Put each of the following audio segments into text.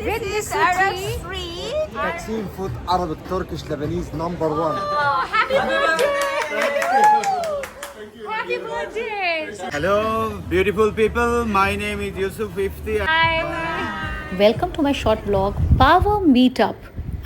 This is Arab Street. Taksim food, Arabic, Turkish, Lebanese, #1. Oh, happy birthday! Happy birthday! Hello, beautiful people. My name is Yusuf FD. Welcome to my short vlog, Power Meetup.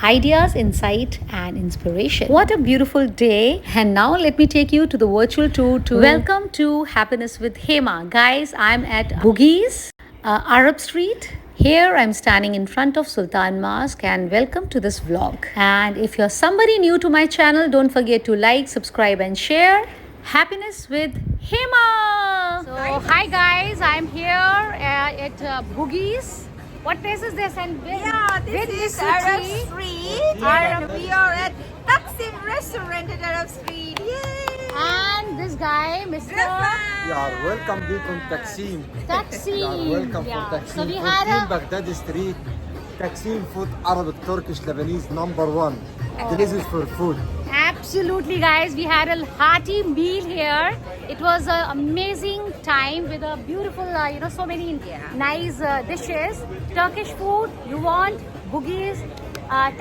Ideas, insight, and inspiration. What a beautiful day. And now let me take you to the virtual tour to welcome to Happiness with Hema. Guys, I'm at Bugis Arab Street. Here I'm standing in front of Sultan Mosque, and welcome to this vlog. And if you're somebody new to my channel, don't forget to like, subscribe, and share. Happiness with Hema. So hi guys, I'm here at Bugis. What place is this? And This is Arab Street. And we are at Taksim restaurant at Arab Street. Yay! And this guy, Mr. You are welcome to Taksim. Taxi. You are welcome for Taksim. So we 14 had Baghdad Street. Taksim food, Arabic, Turkish, Lebanese, #1. This is for food. Absolutely, guys. We had a hearty meal here. It was an amazing time with a beautiful, so many nice dishes. Turkish food, you want, Bugis,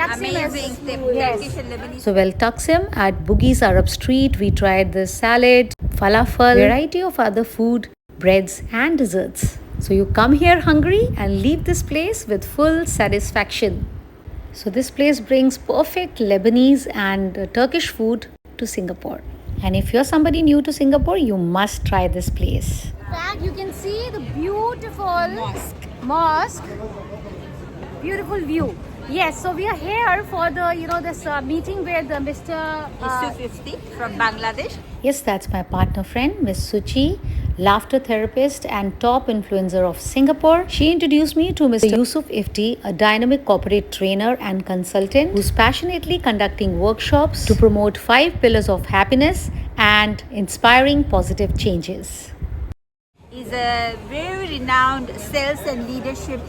Taksim. Amazing Yes. Turkish and Lebanese. So, Taksim at Bugis Arab Street, we tried the salad, falafel, variety of other food, breads, and desserts. So, you come here hungry and leave this place with full satisfaction. So this place brings perfect Lebanese and Turkish food to Singapore. And if you're somebody new to Singapore, you must try this place. In fact, you can see the beautiful mosque. Beautiful view. Yes, so we are here for the, this meeting with Mr. Yusuf FD from Bangladesh. Yes, that's my partner friend, Miss Suchi, laughter therapist and top influencer of Singapore. She introduced me to Mr. Yusuf FD, a dynamic corporate trainer and consultant who's passionately conducting workshops to promote 5 pillars of happiness and inspiring positive changes. He's a very renowned sales and leadership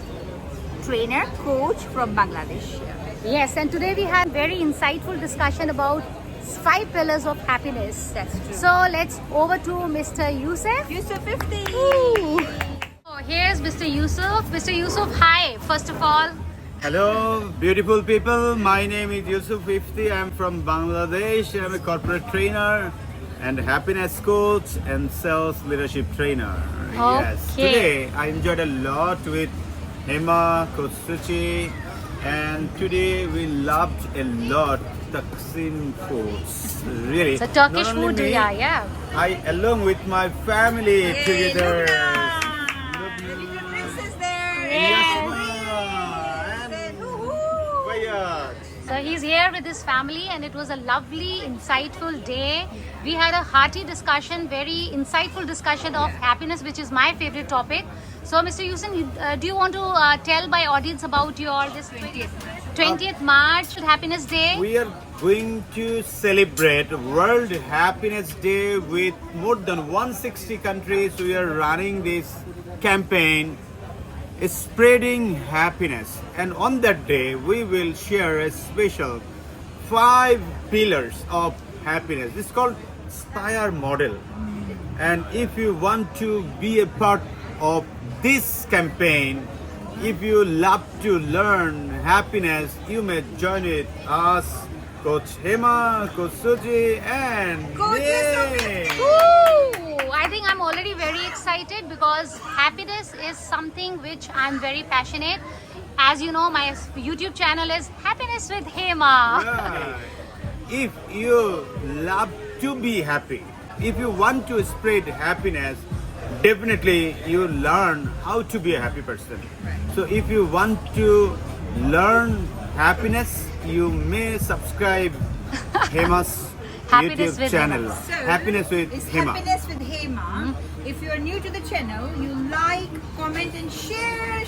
trainer, coach from Bangladesh. Yes, and today we had very insightful discussion about 5 pillars of happiness. That's true. So let's over to Mr. Yusuf. Yusuf FD. So here's Mr. Yusuf. Mr. Yusuf, hi. First of all, Hello, beautiful people. My name is Yusuf FD. I'm from Bangladesh. I'm a corporate trainer and happiness coach and sales leadership trainer. Yes. Okay. Today I enjoyed a lot with Hema, Coach Suchi, and today we loved a lot Taksim foods. Really. so Turkish Not only food, me, yeah. I along with my family together. Little princess there. Yes. And Woohoo. Fayad. So he's here with his family, and it was a lovely, insightful day. We had a hearty discussion, very insightful discussion of happiness, which is my favorite topic. So, Mr. Yusuf, do you want to tell my audience about your this 20th March Happiness Day? We are going to celebrate World Happiness Day with more than 160 countries. We are running this campaign, spreading happiness. And on that day, we will share a special 5 pillars of happiness. It's called STAR model. And if you want to be a part of this campaign, if you love to learn happiness, you may join it us, Coach Hema, Coach Suchi, and Coach me. Ooh, I think I'm already very excited because happiness is something which I'm very passionate. As you know, my YouTube channel is Happiness with Hema. Yeah. If you love to be happy, if you want to spread happiness, definitely you learn how to be a happy person. So if you want to learn happiness, you may subscribe Hema's Happiness YouTube with channel. Hema. So, Happiness with it's Hema. Happiness with Hema. If you are new to the channel, you like, comment, and share.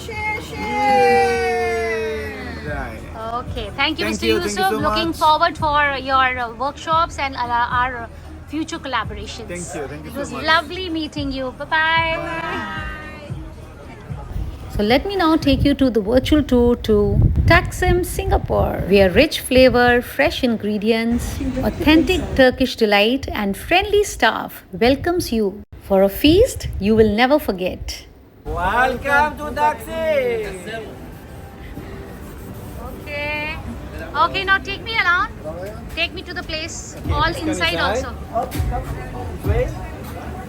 Right. Okay, thank you, Thank Mr. you, thank Yusuf. you so Looking much. forward for your workshops and our future collaborations. Thank you It so was much. lovely meeting you. Bye-bye. So let me now take you to the virtual tour to Taksim, Singapore, where rich flavor, fresh ingredients, authentic Turkish delight, and friendly staff welcomes you for a feast you will never forget. Welcome to Taksim. Okay, now take me around. Take me to the place. All inside also.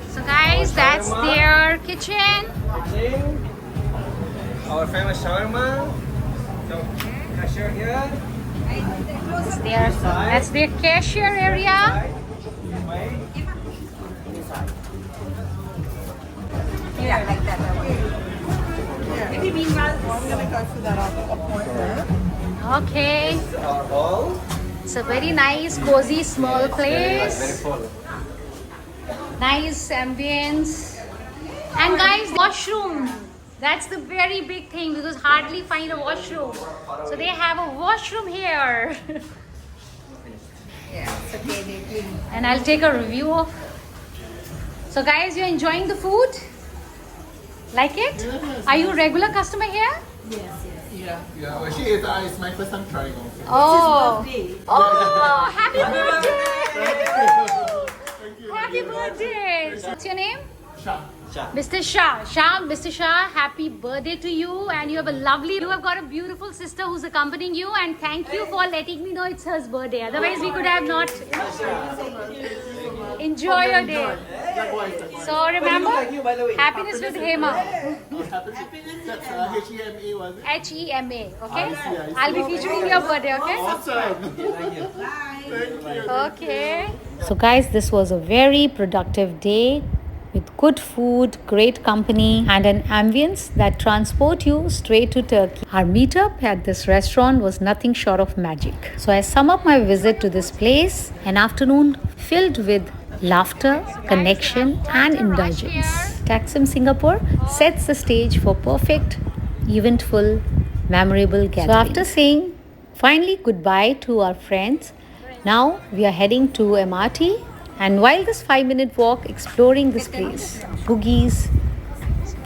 So guys, that's their kitchen. Our famous shawarma. So, cashier here. That's their cashier area. Yeah, like that. Maybe meanwhile, I'm gonna go through that appointment. Okay. Our hall. It's a very nice, cozy, small Very place. full. Nice ambience. And guys, washroom. That's the very big thing because hardly find a washroom. So they have a washroom here. Yeah, it's okay. They clean. And I'll take a review of. So guys, you're enjoying the food? Like it? Are you a regular customer here? Yeah, well, she is. It's my first time trying also. Oh. Oh, happy birthday! Happy birthday! What's your name? Shah. Mr. Shah. Mr. Shah, happy birthday to you, and you have got a beautiful sister who's accompanying you, and thank you for letting me know it's her birthday. Otherwise, we could have not. Enjoy your day. So remember, happiness with Hema. That's H-E-M-A, was it? H-E-M-A. Okay? I see. I'll be featuring your birthday. Okay? Awesome. Okay. So guys, this was a very productive day with good food, great company and an ambience that transport you straight to Turkey. Our meetup at this restaurant was nothing short of magic. So I sum up my visit to this place, an afternoon filled with laughter, connection and indulgence. Taksim Singapore sets the stage for perfect, eventful, memorable gathering. So after saying finally goodbye to our friends, now we are heading to MRT, and while this 5-minute walk exploring this place, Bugis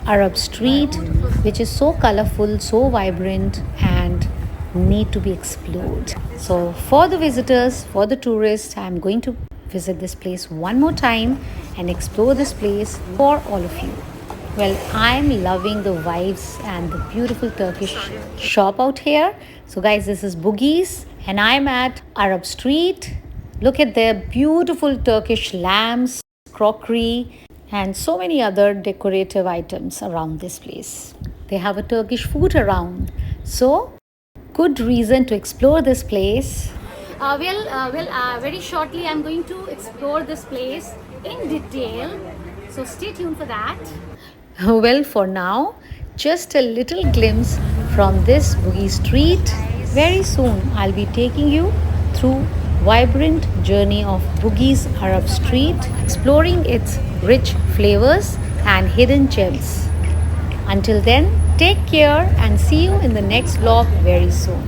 Arab Street, which is so colorful, so vibrant and need to be explored. So for the visitors, for the tourists, I'm going to visit this place one more time and explore this place for all of you. Well, I'm loving the vibes and the beautiful Turkish shop out here. So guys, this is Bugis and I'm at Arab Street. Look at their beautiful Turkish lamps, crockery and so many other decorative items around this place. They have a Turkish food around. So good reason to explore this place. Very shortly I'm going to explore this place in detail. So stay tuned for that. Well, for now, just a little glimpse from this Bugis Street. Very soon I'll be taking you through vibrant journey of Bugis Arab Street, exploring its rich flavors and hidden gems. Until then, take care and see you in the next vlog very soon.